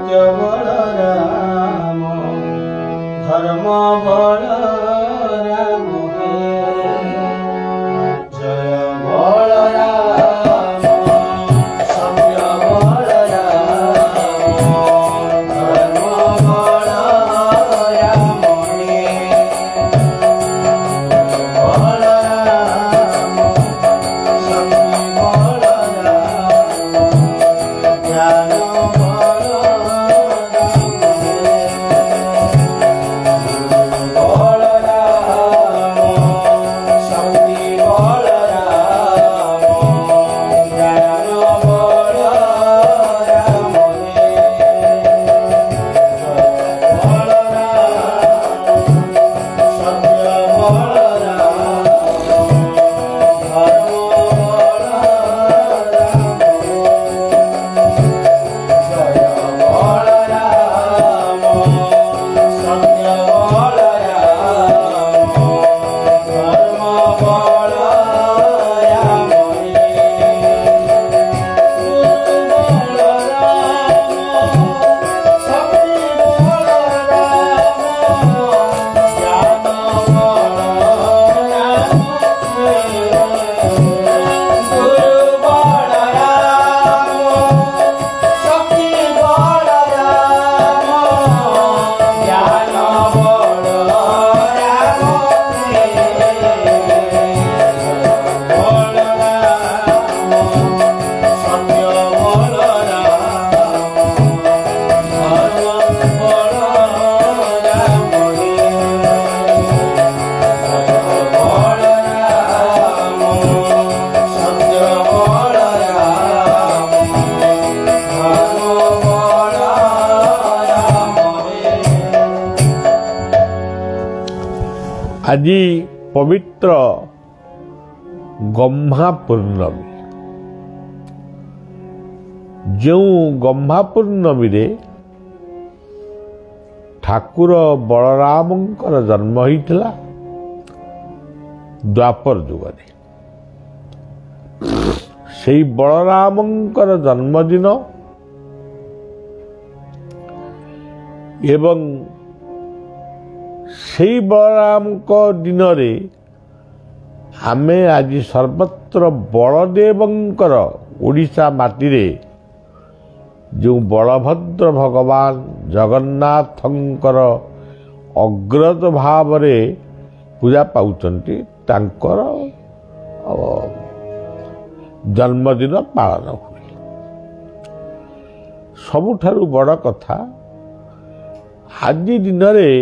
सत्य बल राम धर्म बल राम जय बल राम सत्य बल राम धर्म बल राम बल राम शक्ति बल राम ज्ञान आज पवित्र गम्हा पूर्णमी जो गम्हा पूर्णमी रे ठाकुर बलरामंकर जन्म होइथिला द्वापर जुगरे सेई बलरामंकर जन्मदिन एवं सेई बलराम को दिन रे आमे आज सर्वत्र बलदेवंकर ओडिशा माटी रे जो बलभद्र भगवान जगन्नाथंकर अग्रज भाव रे पूजा पाउचंती तांकर जन्मदिन पालन हुए। सबुठारु बड़ कथा आज दिन रे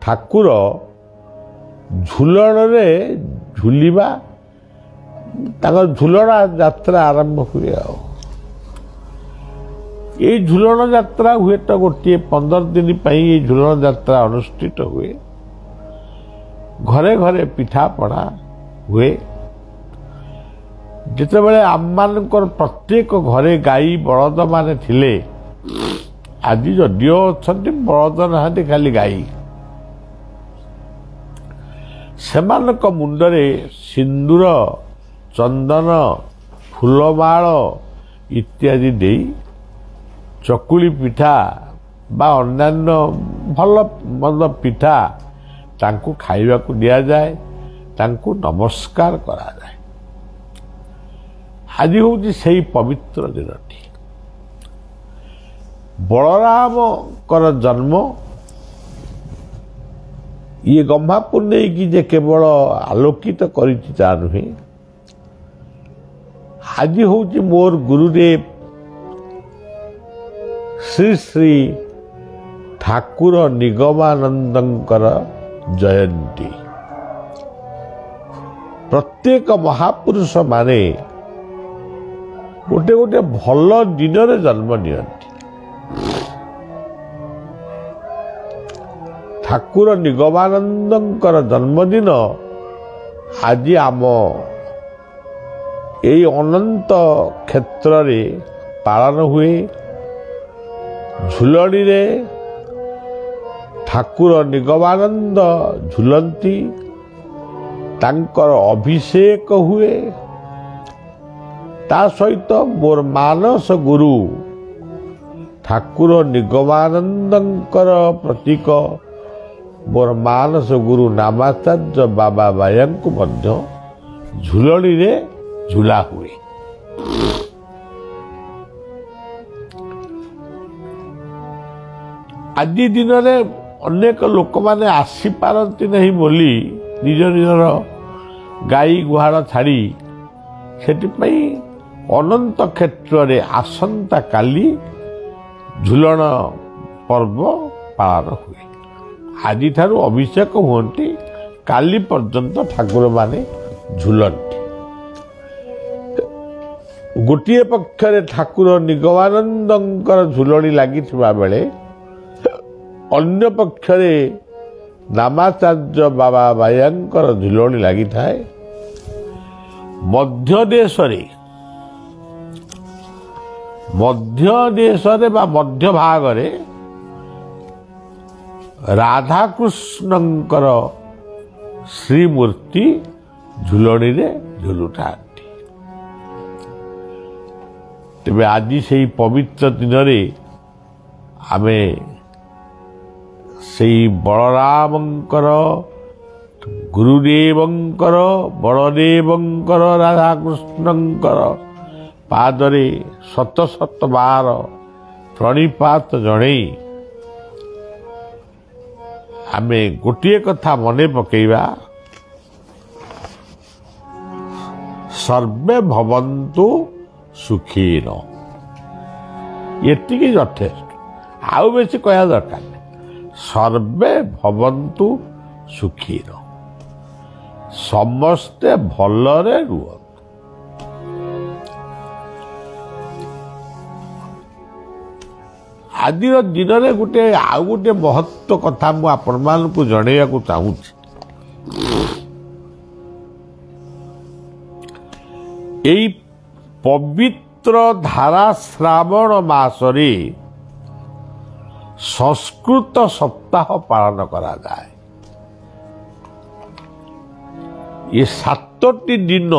ठाकुर झुलण रे झुलिबा झुलना यात्रा आरंभ हुए। ये झुलण यात्रा हुए तो गोटे 15 दिन ये झुलण यात्रा अनुष्ठित हुए। घरे घरे पिठा पना हुए। जितेबाला आममानकर प्रत्येक घरे गाई बलद माने थिले आज जदियो अछंती बलद नहांती खाली गाई सेमानक मुंडरे सिंदूर चंदन फूलमाल इत्यादि दे चकुली पिठा बा अन्यान्य भल मंद पिठा तांकु खाइबा को दिया जाए तांकु नमस्कार करा जाए। आज हूँ से पवित्र दिनटी बलराम कर जन्म ये गम्हापुर नहीं कि जे केवल आलोकित करिता नुहे आज हूँ मोर गुरुदेव श्री श्री ठाकुर निगमानंदंकर जयंती। प्रत्येक महापुरुष माने गोटे गोटे भल दिन जन्म नियंती। ठाकुर निगमानंदंकर जन्मदिन आज आम यही अनंत क्षेत्र रे पालन हुए। झुलड़ी रे ठाकुर निगमानंद झुलंती तांकर अभिषेक हुए। ତା ସହିତ ମୋର ମାନସ ଗୁରୁ ଠାକୁର ନିଗମାନନ୍ଦଙ୍କର ପ୍ରତୀକ ମୋର ମାନସ ଗୁରୁ ନାମାଚାର୍ଯ୍ୟ ବାବା ବାୟାଙ୍କୁ ମଧ୍ୟ ଝୁଲଣୀରେ ଝୁଲା ହୁଏ। ଆଜି ଦିନରେ ଅନେକ ଲୋକମାନେ ଆସିପାରନ୍ତି ନାହିଁ ବୋଲି ନିଜ ନିଜର ଗାଈ ଗୁହାଳ ଛାଡ଼ି ସେଥିପାଇଁ ଅନନ୍ତ କ୍ଷେତ୍ରରେ ଆସନ୍ତାକାଲି ଝୁଲଣ ପର୍ବ ପାଳନ ହୁଏ। ଆଜିଠାରୁ ଅଭିଷେକ ହୁଅନ୍ତି, କାଲି ପର୍ଯ୍ୟନ୍ତ ଠାକୁରମାନେ ଝୁଲନ୍ତି। ଗୋଟିଏ ପକ୍ଷରେ ଠାକୁର ନିଗମାନନ୍ଦଙ୍କର ଝୁଲଣି ଲାଗିଥିବା ବେଳେ ଅନ୍ୟ ପକ୍ଷରେ ନାମାଚାର୍ଯ୍ୟ ବାବା ବାୟାଙ୍କର ଝୁଲଣି ଲାଗିଥାଏ। ମଧ୍ୟ ଦେଶରେ ବା ମଧ୍ୟ ଭାଗରେ ରାଧାକୃଷ୍ଣଙ୍କର ଶ୍ରୀମୂର୍ତ୍ତି ଝୁଲଣୀରେ ଝୁଲୁଥାନ୍ତି। ତେବେ ଆଜି ସେହି ପବିତ୍ର ଦିନରେ ଆମେ ସେହି ବଳରାମଙ୍କର ଗୁରୁଦେବଙ୍କର ବଳଦେବଙ୍କର ରାଧାକୃଷ୍ଣଙ୍କର ପାଦରେ ଶତ ଶତ ବାର ପ୍ରଣିପାତ ଜଣେଇ ଆମେ ଗୋଟିଏ କଥା ମନେ ପକେଇବା, ସର୍ବେ ଭବନ୍ତୁ ସୁଖୀନ। ଏତିକି ଯଥେଷ୍ଟ, ଆଉ ବେଶୀ କହିବା ଦରକାର ନାହିଁ। ସର୍ବେ ଭବନ୍ତୁ ସୁଖୀନ, ସମସ୍ତେ ଭଲରେ ରୁହନ୍ତୁ। ଆଜିର ଦିନରେ ଆଉ ଗୋଟେ ମହତ୍ଵ କଥା ମୁଁ ଆପଣମାନଙ୍କୁ ଜଣେଇବାକୁ ଚାହୁଁଛି। ଏଇ ପବିତ୍ର ଧାରା ଶ୍ରାବଣ ମାସରେ ସଂସ୍କୃତ ସପ୍ତାହ ପାଳନ କରାଯାଏ। ଏ 7ଟି ଦିନ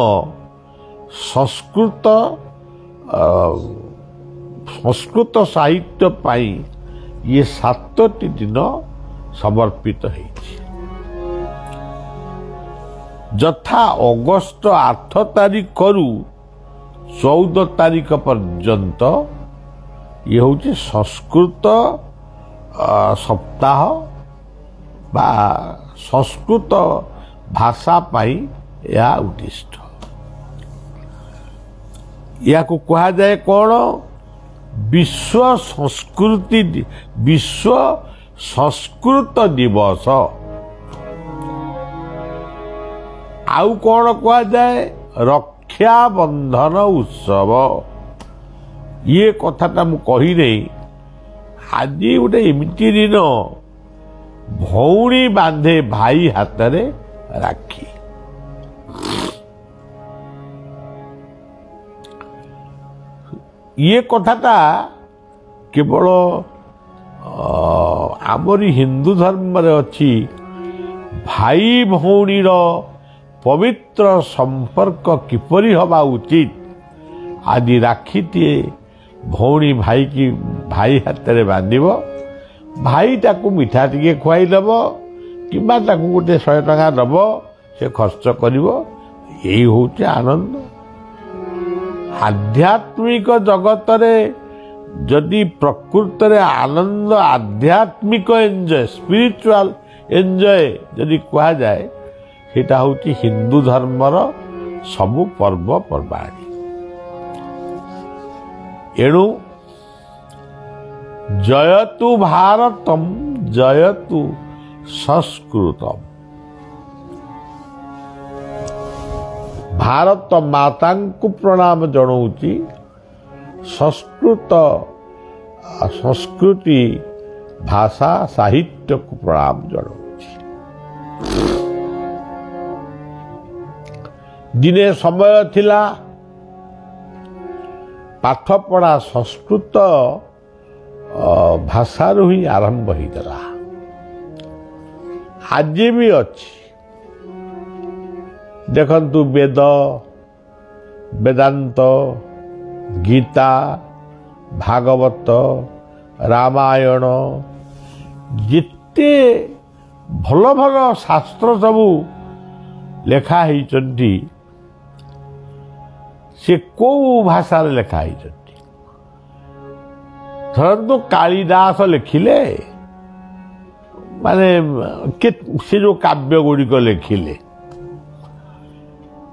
ସଂସ୍କୃତ ସାହିତ୍ୟ ପାଇଁ ଇଏ 7ଟି ଦିନ ସମର୍ପିତ ହେଇଛି। ଯଥା ଅଗଷ୍ଟ 8 ତାରିଖରୁ 14 ତାରିଖ ପର୍ଯ୍ୟନ୍ତ ଇଏ ହେଉଛି ସଂସ୍କୃତ ସପ୍ତାହ ବା ସଂସ୍କୃତ ଭାଷା ପାଇଁ ଏହା ଉଦ୍ଦିଷ୍ଟ। ଏହାକୁ କୁହାଯାଏ କ'ଣ? ବିଶ୍ୱ ସଂସ୍କୃତ ଦିବସ। ଆଉ କ'ଣ କୁହାଯାଏ? ରକ୍ଷାବନ୍ଧନ ଉତ୍ସବ। ଇଏ କଥାଟା ମୁଁ କହିନେଇ। ଆଜି ଗୋଟେ ଏମିତି ଦିନ, ଭଉଣୀ ବାନ୍ଧେ ଭାଇ ହାତରେ ରାକ୍ଷୀ। ଇଏ କଥାଟା କେବଳ ଆମରି ହିନ୍ଦୁ ଧର୍ମରେ ଅଛି। ଭାଇ ଭଉଣୀର ପବିତ୍ର ସମ୍ପର୍କ କିପରି ହେବା ଉଚିତ, ଆଜି ରାକ୍ଷୀଟିଏ ଭଉଣୀ ଭାଇ ହାତରେ ବାନ୍ଧିବ। ଭାଇ ତାକୁ ମିଠା ଟିକେ ଖୁଆଇଦେବ କିମ୍ବା ତାକୁ ଗୋଟେ 100 ଟଙ୍କା ଦେବ, ସେ ଖର୍ଚ୍ଚ କରିବ। ଏଇ ହେଉଛି ଆନନ୍ଦ। ଆଧ୍ୟାତ୍ମିକ ଜଗତରେ ଯଦି ପ୍ରକୃତରେ ଆନନ୍ଦ, ଆଧ୍ୟାତ୍ମିକ ଏନ୍ଜୟ, ସ୍ପିରିଚୁଆଲ ଏନ୍ଜୟ ଯଦି କୁହାଯାଏ, ସେଇଟା ହେଉଛି ହିନ୍ଦୁ ଧର୍ମର ସବୁ ପର୍ବପର୍ବାଣି। ଏଣୁ ଜୟତୁ ଭାରତମ୍ ଜୟତୁ ସଂସ୍କୃତମ୍। ଭାରତ ମାତାଙ୍କୁ ପ୍ରଣାମ ଜଣାଉଛି, ସଂସ୍କୃତି ଭାଷା ସାହିତ୍ୟକୁ ପ୍ରଣାମ ଜଣାଉଛି। ଦିନେ ସମୟ ଥିଲା ପାଠପଢ଼ା ସଂସ୍କୃତ ଭାଷାରୁ ହିଁ ଆରମ୍ଭ ହୋଇଥିଲା। ଆଜି ବି ଅଛି। ଦେଖନ୍ତୁ, ବେଦ, ବେଦାନ୍ତ, ଗୀତା, ଭାଗବତ, ରାମାୟଣ, ଯେତେ ଭଲ ଭଲ ଶାସ୍ତ୍ର ସବୁ ଲେଖା ହେଇଛନ୍ତି ସେ କୋଉ ଭାଷାରେ ଲେଖା ହେଇଛନ୍ତି? ଧରନ୍ତୁ କାଳିଦାସ ଲେଖିଲେ, ମାନେ ସେ ଯେଉଁ କାବ୍ୟ ଗୁଡ଼ିକ ଲେଖିଲେ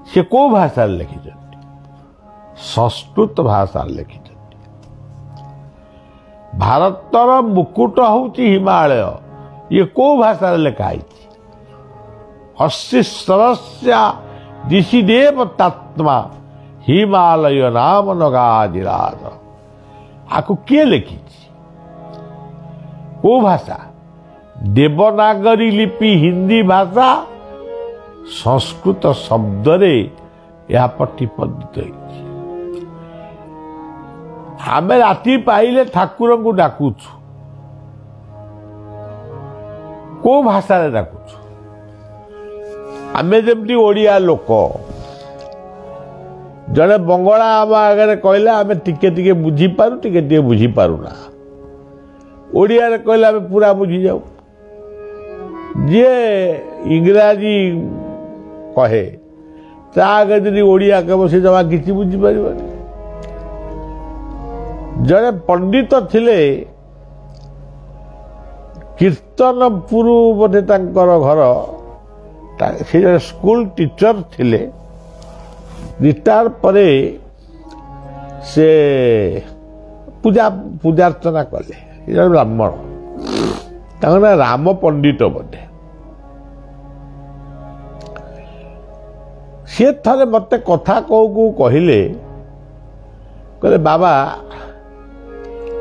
ସେ କୋଉ ଭାଷାରେ ଲେଖିଛନ୍ତି? ସଂସ୍କୃତ ଭାଷାରେ ଲେଖିଛନ୍ତି। ଭାରତର ମୁକୁଟ ହେଉଛି ହିମାଳୟ, ଇଏ କୋଉ ଭାଷାରେ ଲେଖା ହେଇଛି? ଅଶୀ ସରସ୍ୟା ଦିଶି ଦେବ ତାତ୍ମା ହିମାଳୟ ନାମ ନଗାଜିରାଜ। ଆକୁ କିଏ ଲେଖିଛି? କୋଉ ଭାଷା? ଦେବନାଗରୀ ଲିପି ହିନ୍ଦୀ ଭାଷା, ସଂସ୍କୃତ ଶବ୍ଦରେ ଏହା ପ୍ରତିପାଦିତ ହେଇଛି। ଆମେ ରାତି ପାଇଲେ ଠାକୁରଙ୍କୁ ଡାକୁଛୁ, କୋଉ ଭାଷାରେ ଡାକୁଛୁ? ଆମେ ଯେମିତି ଓଡ଼ିଆ ଲୋକ, ଜଣେ ବଙ୍ଗଳା ଆମ ଆଗରେ କହିଲେ ଆମେ ଟିକେ ଟିକେ ବୁଝିପାରୁ, ଟିକେ ଟିକେ ବୁଝିପାରୁନା। ଓଡ଼ିଆରେ କହିଲେ ଆମେ ପୁରା ବୁଝିଯାଉ। ଯିଏ ଇଂରାଜୀ କହେ ତା ଆଗରେ ଯଦି ଓଡ଼ିଆ କହିବ ସେ ଜମା କିଛି ବୁଝିପାରିବନି। ଜଣେ ପଣ୍ଡିତ ଥିଲେ, କୀର୍ତ୍ତନପୁର ବୋଧେ ତାଙ୍କର ଘର, ସେ ଜଣେ ସ୍କୁଲ ଟିଚର ଥିଲେ। ରିଟାୟାର ପରେ ସେ ପୂଜାର୍ଚ୍ଚନା କଲେ। ସେ ଜଣେ ବ୍ରାହ୍ମଣ, ତାଙ୍କ ନାଁ ରାମ ପଣ୍ଡିତ ବୋଧେ। ସିଏ ଥରେ ମୋତେ କଥା କହୁ କହିଲେ ବାବା,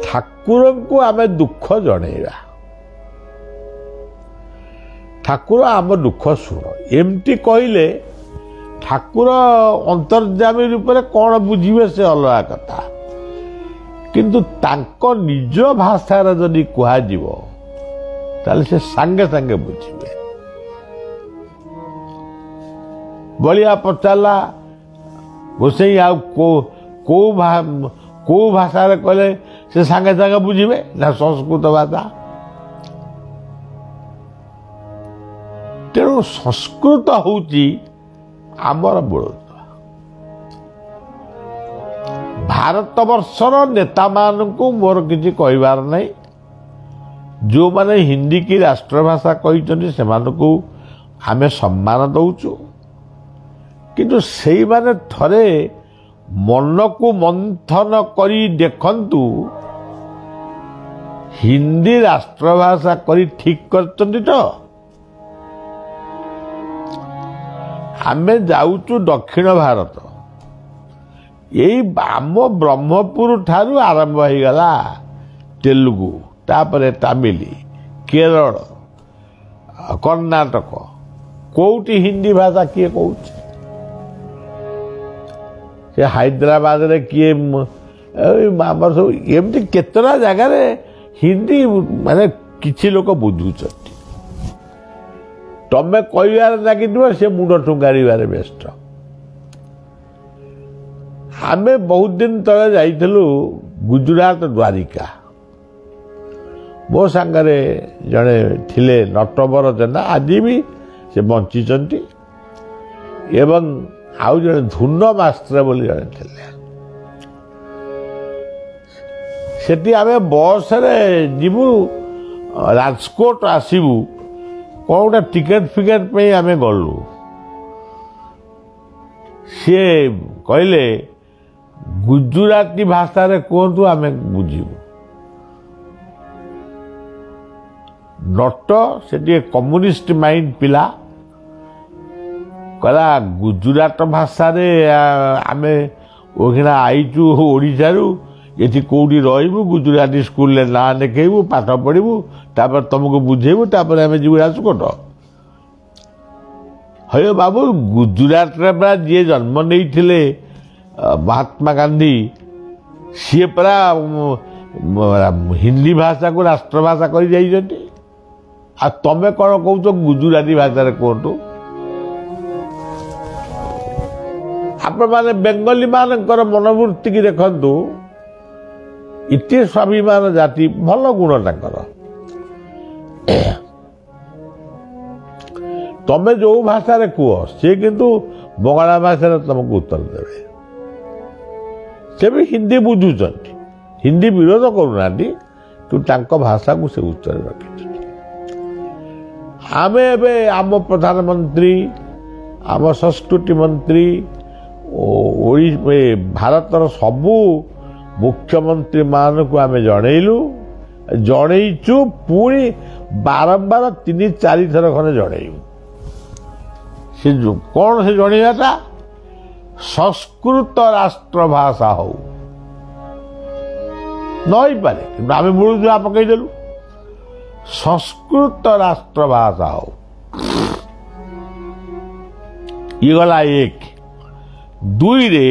ଠାକୁରଙ୍କୁ ଆମେ ଦୁଃଖ ଜଣେଇବା, ଠାକୁର ଆମ ଦୁଃଖ ଶୁଣ। ଏମିତି କହିଲେ ଠାକୁର ଅନ୍ତର୍ଯାମୀ ରୂପରେ କ'ଣ ବୁଝିବେ ସେ ଅଲଗା କଥା, କିନ୍ତୁ ତାଙ୍କ ନିଜ ଭାଷାରେ ଯଦି କୁହାଯିବ ତାହେଲେ ସେ ସାଙ୍ଗେ ସାଙ୍ଗେ ବୁଝିବେ। ବଳିଆ ପଚାରିଲା, ଗୋସାଇଁ ଆଉ କୋଉ ଭାଷାରେ କହିଲେ ସେ ସାଙ୍ଗେ ସାଙ୍ଗେ ବୁଝିବେ? ନା ସଂସ୍କୃତ ଭାଷା। ତେଣୁ ସଂସ୍କୃତ ହେଉଛି ଆମର ମୂଳତ୍ୱ। ଭାରତବର୍ଷର ନେତାମାନଙ୍କୁ ମୋର କିଛି କହିବାର ନାହିଁ। ଯେଉଁମାନେ ହିନ୍ଦୀ କି ରାଷ୍ଟ୍ରଭାଷା କହିଛନ୍ତି ସେମାନଙ୍କୁ ଆମେ ସମ୍ମାନ ଦେଉଛୁ, କିନ୍ତୁ ସେଇମାନେ ଥରେ ମନକୁ ମନ୍ଥନ କରି ଦେଖନ୍ତୁ, ହିନ୍ଦୀ ରାଷ୍ଟ୍ରଭାଷା କରି ଠିକ୍ କରିଛନ୍ତି ତ? ଆମେ ଯାଉଛୁ ଦକ୍ଷିଣ ଭାରତ, ଏଇ ଆମ ବ୍ରହ୍ମପୁର ଠାରୁ ଆରମ୍ଭ ହେଇଗଲା ତେଲୁଗୁ, ତାପରେ ତାମିଲ, କେରଳ, କର୍ଣ୍ଣାଟକ। କୋଉଠି ହିନ୍ଦୀ ଭାଷା କିଏ କହୁଛି? ସେ ହାଇଦ୍ରାବାଦରେ କିଏ, ଆମର ସବୁ ଏମିତି କେତେଟା ଜାଗାରେ ହିନ୍ଦୀ ମାନେ କିଛି ଲୋକ ବୁଝୁଛନ୍ତି। ତମେ କହିବାରେ ଲାଗିଥିବ, ସେ ମୁଣ୍ଡ ଟୁଙ୍ଗାରିବାରେ ବ୍ୟସ୍ତ। ଆମେ ବହୁତ ଦିନ ତଳେ ଯାଇଥିଲୁ ଗୁଜୁରାଟ ଦ୍ୱାରିକା। ମୋ ସାଙ୍ଗରେ ଜଣେ ଥିଲେ ନଟବର ଜେନା, ଆଜି ବି ସେ ବଞ୍ଚିଛନ୍ତି, ଏବଂ ଆଉ ଜଣେ ଧୁନ ମାଷ୍ଟ୍ର ବୋଲି ଜଣେ ଥିଲେ। ସେଠି ଆମେ ବସରେ ଯିବୁ, ରାଜକୋଟ ଆସିବୁ, କ'ଣ ଗୋଟେ ଟିକେଟ ଫିକେଟ ପାଇଁ ଆମେ ଗଲୁ। ସିଏ କହିଲେ ଗୁଜୁରାଟୀ ଭାଷାରେ କୁହନ୍ତୁ, ଆମେ ବୁଝିବୁ। ନଟ ସେ ଟିକେ କମ୍ୟୁନିଷ୍ଟ ମାଇଣ୍ଡ ପିଲା, କହିଲା ଗୁଜୁରାଟ ଭାଷାରେ ଆମେ ଓଖିଣା ଆଇଛୁ ଓଡ଼ିଶାରୁ, ଏଠି କେଉଁଠି ରହିବୁ, ଗୁଜୁରାଟୀ ସ୍କୁଲରେ ନାଁ ଲେଖେଇବୁ, ପାଠ ପଢ଼ିବୁ, ତାପରେ ତମକୁ ବୁଝେଇବୁ, ତାପରେ ଆମେ ଯିବୁ ରାଜକୋଟ। ହଏ ବାବୁ, ଗୁଜୁରାଟରେ ପରା ଯିଏ ଜନ୍ମ ନେଇଥିଲେ ମହାତ୍ମା ଗାନ୍ଧୀ, ସିଏ ପରା ହିନ୍ଦୀ ଭାଷାକୁ ରାଷ୍ଟ୍ରଭାଷା କରି ଯାଇଛନ୍ତି। ଆଉ ତମେ କ'ଣ କହୁଛ ଗୁଜୁରାଟୀ ଭାଷାରେ କୁହନ୍ତୁ? ଆପଣମାନେ ବେଙ୍ଗଲୀ ମାନଙ୍କର ମନୋବୃତ୍ତି କି ଦେଖନ୍ତୁ। ଇତି ସ୍ୱାଭିମାନ ଜାତି, ଭଲ ଗୁଣ ତାଙ୍କର। ତମେ ଯୋଉ ଭାଷାରେ କୁହ ସେ କିନ୍ତୁ ବଙ୍ଗଳା ଭାଷାରେ ତମକୁ ଉତ୍ତର ଦେବେ। ସେ ବି ହିନ୍ଦୀ ବୁଝୁଛନ୍ତି, ହିନ୍ଦୀ ବିରୋଧ କରୁନାହାନ୍ତି, କିନ୍ତୁ ତାଙ୍କ ଭାଷାକୁ ସେ ଉତ୍ତର ରଖିଛନ୍ତି। ଆମେ ଏବେ ଆମ ପ୍ରଧାନମନ୍ତ୍ରୀ, ଆମ ସଂସ୍କୃତି ମନ୍ତ୍ରୀ, ଭାରତର ସବୁ ମୁଖ୍ୟମନ୍ତ୍ରୀ ମାନଙ୍କୁ ଆମେ ଜଣେଇଛୁ, ପୁଣି ବାରମ୍ବାର 3-4 ଥର ଖଣ୍ଡେ ଜଣେଇବୁ। ସେ କ'ଣ ସେ ଜଣେଇବାଟା? ସଂସ୍କୃତ ରାଷ୍ଟ୍ର ଭାଷା ହଉ, ନ ହେଇପାରେ କିନ୍ତୁ ଆମେ ମୂଳଦୁଆ ପକେଇଦେଲୁ, ସଂସ୍କୃତ ରାଷ୍ଟ୍ର ଭାଷା ହଉ। ଇଏ ଗଲା 1। 2ରେ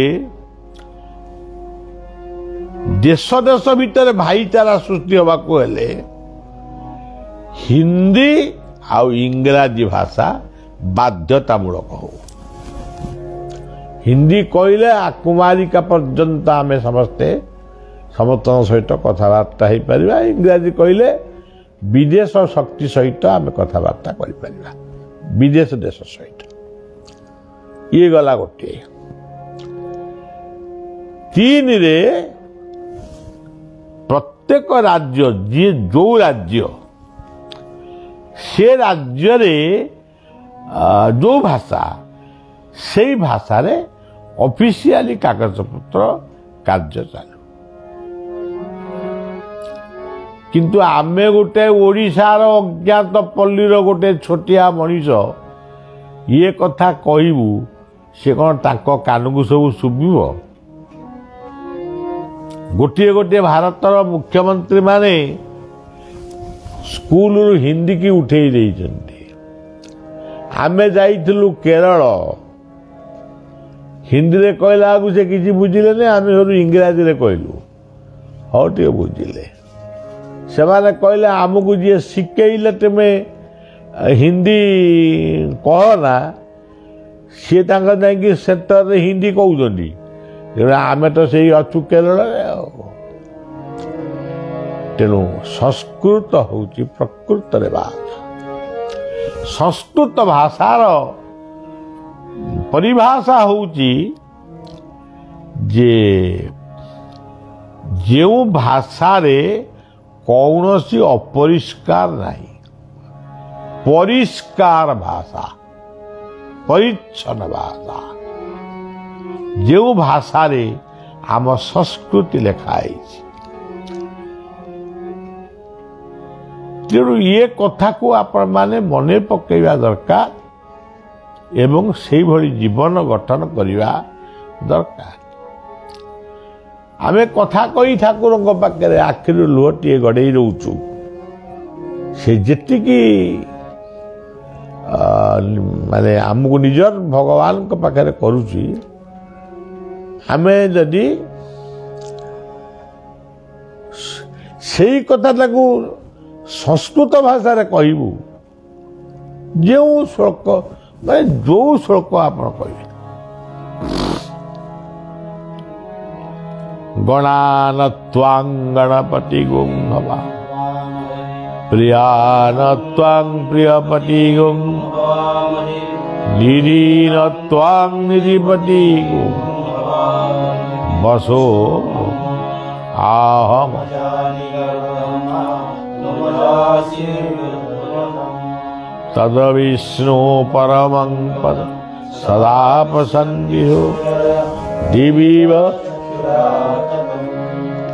ଦେଶ ଦେଶ ଭିତରେ ଭାଇଚାରା ସୃଷ୍ଟି ହେବାକୁ ହେଲେ ହିନ୍ଦୀ ଆଉ ଇଂରାଜୀ ଭାଷା ବାଧ୍ୟତାମୂଳକ ହଉ। ହିନ୍ଦୀ କହିଲେ କୁମାରିକା ପର୍ଯ୍ୟନ୍ତ ଆମେ ସମସ୍ତଙ୍କ ସହିତ କଥାବାର୍ତ୍ତା ହେଇପାରିବା। ଇଂରାଜୀ କହିଲେ ବିଦେଶ ଶକ୍ତି ସହିତ ଆମେ କଥାବାର୍ତ୍ତା କରିପାରିବା, ବିଦେଶ ଦେଶ ସହିତ। ଇଏ ଗଲା ଗୋଟିଏ। 3ରେ ପ୍ରତ୍ୟେକ ରାଜ୍ୟ, ଯିଏ ଯୋଉ ରାଜ୍ୟ, ସେ ରାଜ୍ୟରେ ଯୋଉ ଭାଷା, ସେଇ ଭାଷାରେ ଅଫିସିଆଲି କାଗଜପତ୍ର କାର୍ଯ୍ୟ ଚାଲୁ। କିନ୍ତୁ ଆମେ ଗୋଟେ ଓଡ଼ିଶାର ଅଜ୍ଞାତ ପଲ୍ଲୀର ଗୋଟେ ଛୋଟିଆ ମଣିଷ ଇଏ କଥା କହିବୁ, ସେ କ'ଣ ତାଙ୍କ କାନକୁ ସବୁ ଶୁଭିବ? ଗୋଟିଏ ଗୋଟିଏ ଭାରତର ମୁଖ୍ୟମନ୍ତ୍ରୀ ମାନେ ସ୍କୁଲରୁ ହିନ୍ଦୀ କି ଉଠେଇ ଦେଇଛନ୍ତି। ଆମେ ଯାଇଥିଲୁ କେରଳ, ହିନ୍ଦୀରେ କହିଲା ବେଳକୁ ସେ କିଛି ବୁଝିଲେନି, ଆମେ ସବୁ ଇଂରାଜୀରେ କହିଲୁ, ହଉ ଟିକେ ବୁଝିଲେ। ସେମାନେ କହିଲେ ଆମକୁ ଯିଏ ଶିଖେଇଲେ ତୁମେ ହିନ୍ଦୀ କହନା, ସିଏ ତାଙ୍କ ଯାଇକି ସେଣ୍ଟରରେ ହିନ୍ଦୀ କହୁଛନ୍ତି। ଆମେ ତ ସେଇ ଅଛୁ କେରଳରେ ଆଉ। ତେଣୁ ସଂସ୍କୃତ ହେଉଛି ପ୍ରକୃତରେ ଭାଷା। ସଂସ୍କୃତ ଭାଷାର ପରିଭାଷା ହେଉଛି ଯେ ଯେଉଁ ଭାଷାରେ କୌଣସି ଅପରିଷ୍କାର ନାହିଁ, ପରିଷ୍କାର ଭାଷା, ପରିଚ୍ଛନ୍ନ ଭାଷା, ଯେଉଁ ଭାଷାରେ ଆମ ସଂସ୍କୃତି ଲେଖା ହେଇଛି। ତେଣୁ ଏ କଥାକୁ ଆପଣମାନେ ମନେ ପକାଇବା ଦରକାର ଏବଂ ସେଇଭଳି ଜୀବନ ଗଠନ କରିବା ଦରକାର। ଆମେ କଥା କହି ଠାକୁରଙ୍କ ପାଖରେ ଆଖିରୁ ଲୁହଟିଏ ଗଡ଼େଇ ରହୁଛୁ, ସେ ଯେତିକି ମାନେ ଆମକୁ ନିଜର ଭଗବାନଙ୍କ ପାଖରେ କରୁଛି, ଆମେ ଯଦି ସେଇ କଥାଟାକୁ ସଂସ୍କୃତ ଭାଷାରେ କହିବୁ, ଯେଉଁ ଶ୍ଳୋକ ମାନେ ଯୋଉ ଶ୍ଳୋକ ଆପଣ କହିବେ, ଗଣାନତ୍ୱାଂ ଗଣପତି ଗୁଂ ହବା ପ୍ରିୟାନତ୍ୱାଂ ପ୍ରିୟପତି ଗୁଂ ନିରୀନତ୍ୱାଂ ନିରୀପତି ଗୁଂ ବସୋ आहम तद्विष्णु परमं पद सदा प्रसन्निहो दिवीव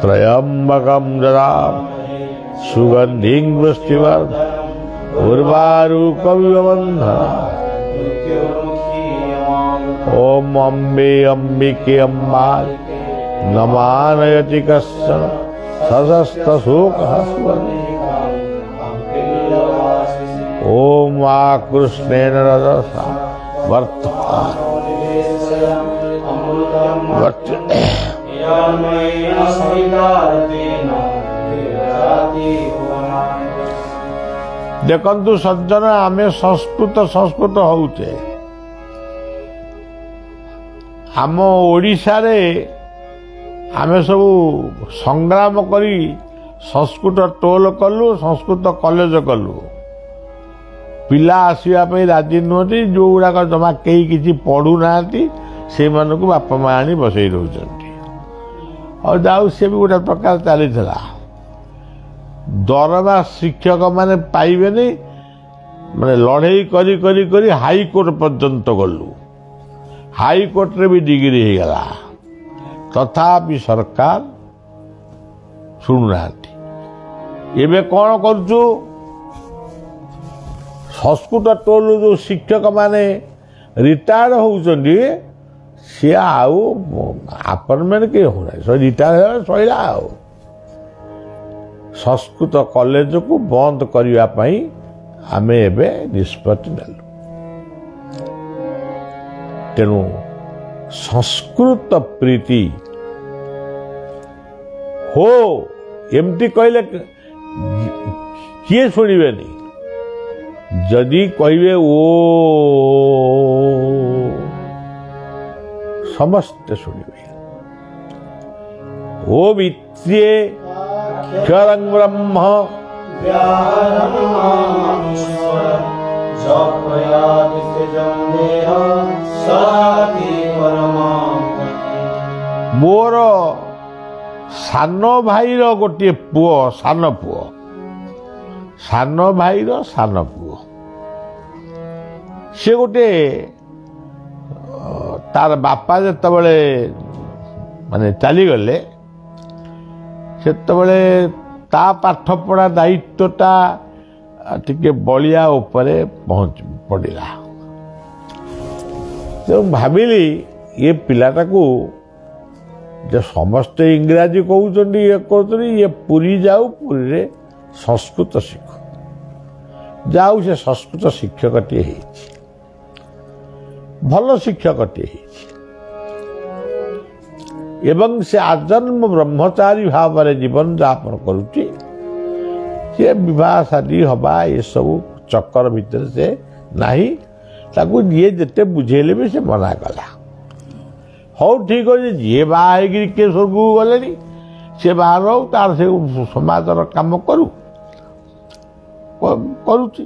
त्रयंबकं ददामि सुगन्धिं पुष्टिवर्धनम् उर्वारुकमिव बन्धनम्। ओम अम्बे अम्बिके अम्बाय नमानयति कश्चन सशस्तशोकः ओम आकृष्णेन रजसा वर्तमान देखंतु सज्जन आमे संस्कृत होउचे ଆମ ଓଡ଼ିଶାରେ ଆମେ ସବୁ ସଂଗ୍ରାମ କରି ସଂସ୍କୃତ ଟୋଲ କଲୁ, ସଂସ୍କୃତ କଲେଜ କଲୁ। ପିଲା ଆସିବା ପାଇଁ ରାଜି ନୁହନ୍ତି। ଯେଉଁଗୁଡ଼ାକ ଜମା କେହି କିଛି ପଢ଼ୁନାହାନ୍ତି ସେମାନଙ୍କୁ ବାପା ମା ଆଣି ବସେଇ ଦେଉଛନ୍ତି। ଆଉ ଯାଉ ସେ ବି ଗୋଟେ ପ୍ରକାର ଚାଲିଥିଲା। ଦରମା ଶିକ୍ଷକମାନେ ପାଇବେନି, ମାନେ ଲଢ଼େଇ କରି କରି କରି ହାଇକୋର୍ଟ ପର୍ଯ୍ୟନ୍ତ ଗଲୁ। ହାଇକୋର୍ଟରେ ବି ଡିଗ୍ରୀ ହେଇଗଲା, ତଥାପି ସରକାର ଶୁଣୁନାହାନ୍ତି। ଏବେ କ'ଣ କରୁଛୁ? ସଂସ୍କୃତ ଟୋଲ ଯେଉଁ ଶିକ୍ଷକମାନେ ରିଟାୟାର୍ଡ ହେଉଛନ୍ତି ସିଏ ଆଉ ଆପଏଣ୍ଟମେଣ୍ଟ କେହି ହେଉନାହିଁ, ରିଟାୟାର୍ଡ ହେଲେ ସରିଲା। ଆଉ ସଂସ୍କୃତ କଲେଜକୁ ବନ୍ଦ କରିବା ପାଇଁ ଆମେ ଏବେ ନିଷ୍ପତ୍ତି ନେଲୁ। ତେଣୁ ସଂସ୍କୃତ ପ୍ରୀତି ହୋ ଏମିତି କହିଲେ କିଏ ଶୁଣିବେନି। ଯଦି କହିବେ ଓ ସମସ୍ତେ ଶୁଣିବେ। ଓ ବିତ୍ରିଏ କ୍ଷରଂ ବ୍ରହ୍ମ ମୋର ସାନ ଭାଇର ଗୋଟିଏ ପୁଅ, ସାନ ଭାଇର ସାନ ପୁଅ, ସେ ଗୋଟେ ତାର ବାପା ଯେତେବେଳେ ମାନେ ଚାଲିଗଲେ ସେତେବେଳେ ତା ପାଠପଢ଼ା ଦାୟିତ୍ୱଟା ଟିକେ ବଳିଆ ଉପରେ ପଡ଼ିଲା। ତେଣୁ ଭାବିଲି ଏ ପିଲାଟାକୁ ଯେ ସମସ୍ତେ ଇଂରାଜୀ କହୁଛନ୍ତି, ଇଏ କରୁଛନ୍ତି, ଇଏ ପୁରୀ ଯାଉ, ପୁରୀରେ ସଂସ୍କୃତ ଶିଖୁ। ଯାଉ ସେ ସଂସ୍କୃତ ଶିକ୍ଷକଟିଏ ହେଇଛି, ଭଲ ଶିକ୍ଷକଟିଏ ହେଇଛି ଏବଂ ସେ ଆଜନ୍ମ ବ୍ରହ୍ମଚାରୀ ଭାବରେ ଜୀବନ ଯାପନ କରୁଛି। ସେ ବିବାହ ଶାଦୀ ହେବା ଏସବୁ ଚକ୍କର ଭିତରେ ସେ ନାହିଁ। ତାକୁ ଯିଏ ଯେତେ ବୁଝେଇଲେ ବି ସେ ମନା କଲା। ହଉ ଠିକ୍ ଅଛି, ଯିଏ ବାହା ହେଇକିରି କିଏ ସ୍ୱର୍ଗକୁ ଗଲେଣି ସେ ବାହା ରହୁ, ତାର ସେ ସମାଜର କାମ କରୁଛି।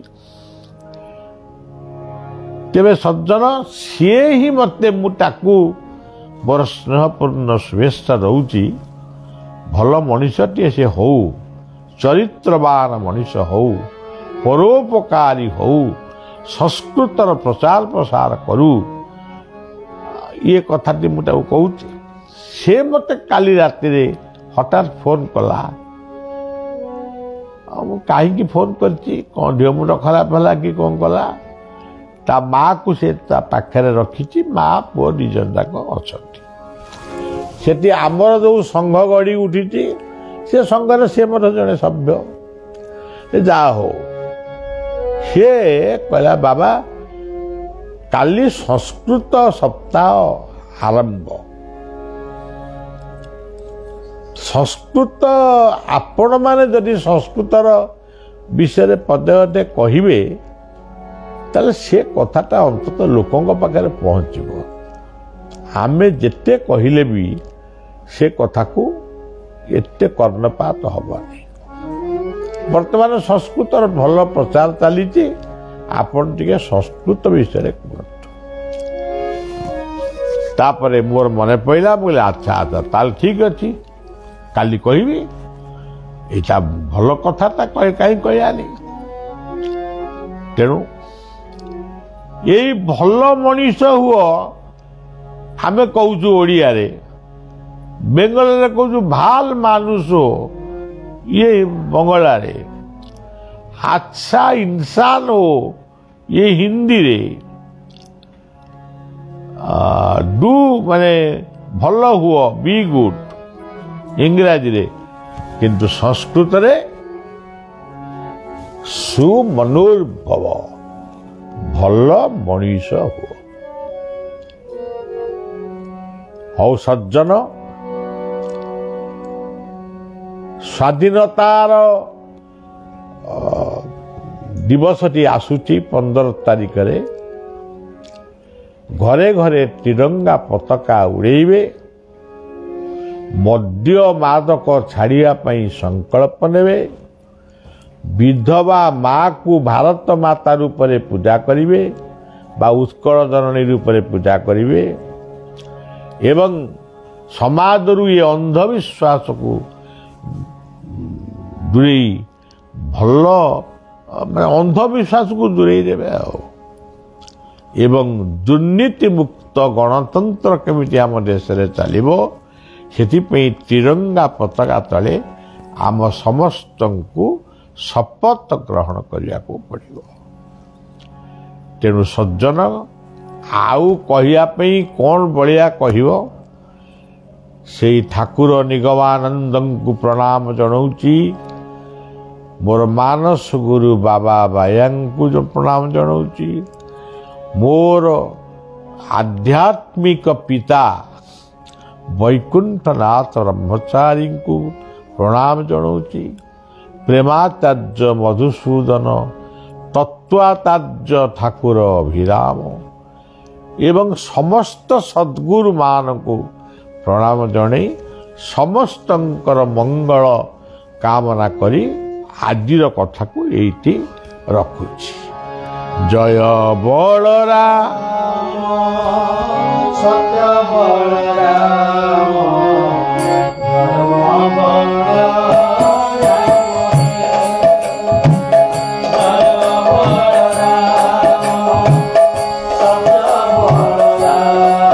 ତେବେ ସଜ୍ଜନ ସିଏ ହିଁ ମୋତେ, ମୁଁ ତାକୁ ମୋର ସ୍ନେହପୂର୍ଣ୍ଣ ଶୁଭେଚ୍ଛା ରହୁଛି। ଭଲ ମଣିଷଟିଏ ସେ ହଉ, ଚରିତ୍ରବାନ ମଣିଷ ହଉ, ପରୋପକାରୀ ହଉ, ସଂସ୍କୃତର ପ୍ରଚାର ପ୍ରସାର କରୁ। ଇଏ କଥାଟି ମୁଁ ତାକୁ କହୁଛି। ସେ ମୋତେ କାଲି ରାତିରେ ହଠାତ୍ ଫୋନ୍ କଲା। ଆଉ ମୁଁ କାହିଁକି ଫୋନ୍ କରିଛି, କ'ଣ ଦେହ ମୁଣ୍ଡ ଖରାପ ହେଲା କି କ'ଣ କଲା? ତା ମାଆକୁ ସେ ତା ପାଖରେ ରଖିଛି। ମା ପୁଅ ଦୁଇ ଜଣ ଯାକ ଅଛନ୍ତି ସେଠି। ଆମର ଯେଉଁ ସଂଘ ଗଢ଼ି ଉଠିଛି ସେ ସଂଘରେ ସେ ମଧ୍ୟ ଜଣେ ସଭ୍ୟ। ଯାହା ହଉ, ସେ କହିଲା ବାବା କାଲି ସଂସ୍କୃତ ସପ୍ତାହ ଆରମ୍ଭ। ସଂସ୍କୃତ ଆପଣମାନେ ଯଦି ସଂସ୍କୃତର ବିଷୟରେ ପଦେ ଅଧେ କହିବେ ତାହେଲେ ସେ କଥାଟା ଅନ୍ତତଃ ଲୋକଙ୍କ ପାଖରେ ପହଞ୍ଚିବ। ଆମେ ଯେତେ କହିଲେ ବି ସେ କଥାକୁ ଏତେ କର୍ଣ୍ଣପାତ ହେବନି। ବର୍ତ୍ତମାନ ସଂସ୍କୃତର ଭଲ ପ୍ରଚାର ଚାଲିଛି, ଆପଣ ଟିକେ ସଂସ୍କୃତ ବିଷୟରେ କୁହନ୍ତୁ। ତାପରେ ମୋର ମନେ ପଡ଼ିଲା, ମୁଁ କହିଲି ଆଚ୍ଛା ତାହେଲେ ଠିକ୍ ଅଛି, କାଲି କହିବି। ଏଇଟା ଭଲ କଥାଟା କାହିଁ କହିବାନି। ତେଣୁ ଏଇ ଭଲ ମଣିଷ ହୁଅ ଆମେ କହୁଛୁ ଓଡ଼ିଆରେ, ବେଙ୍ଗଲରେ କହୁଛୁ ভাল মানুষ, ଇଏ ବଙ୍ଗଳାରେ ଆଚ୍ଛା ଇନସାନ ହୋ, ଇଏ ହିନ୍ଦୀରେ ଡୁ ମାନେ ଭଲ ହୁଅ, ବି ଗୁଡ୍ ଇଂରାଜୀରେ, କିନ୍ତୁ ସଂସ୍କୃତରେ ସୁମନୋର୍ଭବ, ଭଲ ମଣିଷ ହୁଅ। ହଉ ସଜ୍ଜନ, ସ୍ୱାଧୀନତାର ଦିବସଟି ଆସୁଛି 15 ତାରିଖରେ। ଘରେ ଘରେ ତ୍ରିରଙ୍ଗା ପତାକା ଉଡ଼େଇବେ, ମଦ୍ୟ ମାଦକ ଛାଡ଼ିବା ପାଇଁ ସଂକଳ୍ପ ନେବେ, ବିଧବା ମାକୁ ଭାରତ ମାତା ରୂପରେ ପୂଜା କରିବେ ବା ଉତ୍କଳ ଜନନୀ ରୂପରେ ପୂଜା କରିବେ ଏବଂ ସମାଜରୁ ଏ ଅନ୍ଧବିଶ୍ୱାସକୁ ଦୂରେଇ ଭଲ ଅନ୍ଧବିଶ୍ୱାସକୁ ଦୂରେଇ ଦେବେ ଏବଂ ଦୁର୍ନୀତି ମୁକ୍ତ ଗଣତନ୍ତ୍ର କେମିତି ଆମ ଦେଶରେ ଚାଲିବ ସେଥିପାଇଁ ତ୍ରିରଙ୍ଗା ପତାକା ତଳେ ଆମ ସମସ୍ତଙ୍କୁ ଶପଥ ଗ୍ରହଣ କରିବାକୁ ପଡ଼ିବ। ତେଣୁ ସଜ୍ଜନ ଆଉ କହିବା ପାଇଁ କ'ଣ ବଳିଆ କହିବ? ସେଇ ଠାକୁର ନିଗମାନନ୍ଦଙ୍କୁ ପ୍ରଣାମ ଜଣାଉଛି, ମୋର ମାନସ ଗୁରୁ ବାବା ବାୟାଙ୍କୁ ପ୍ରଣାମ ଜଣାଉଛି, ମୋର ଆଧ୍ୟାତ୍ମିକ ପିତା ବୈକୁଣ୍ଠନାଥ ବ୍ରହ୍ମଚାରୀଙ୍କୁ ପ୍ରଣାମ ଜଣାଉଛି, ପ୍ରେମାଚାର୍ଯ୍ୟ ମଧୁସୂଦନ ତତ୍ତ୍ୱାଚାର୍ଯ୍ୟ ଠାକୁର ଅଭିରାମ ଏବଂ ସମସ୍ତ ସଦ୍ଗୁରୁମାନଙ୍କୁ ପ୍ରଣାମ ଜଣାଇ ସମସ୍ତଙ୍କର ମଙ୍ଗଳ କାମନା କରି ଆଜିର କଥାକୁ ଏଇଠି ରଖୁଛି। ଜୟ ବଳରାମ, ସତ୍ୟ ବଳରାମ, ଧର୍ମ ବଳରାମ, ଜୟ ବଳରାମ, ସତ୍ୟ ବଳରାମ।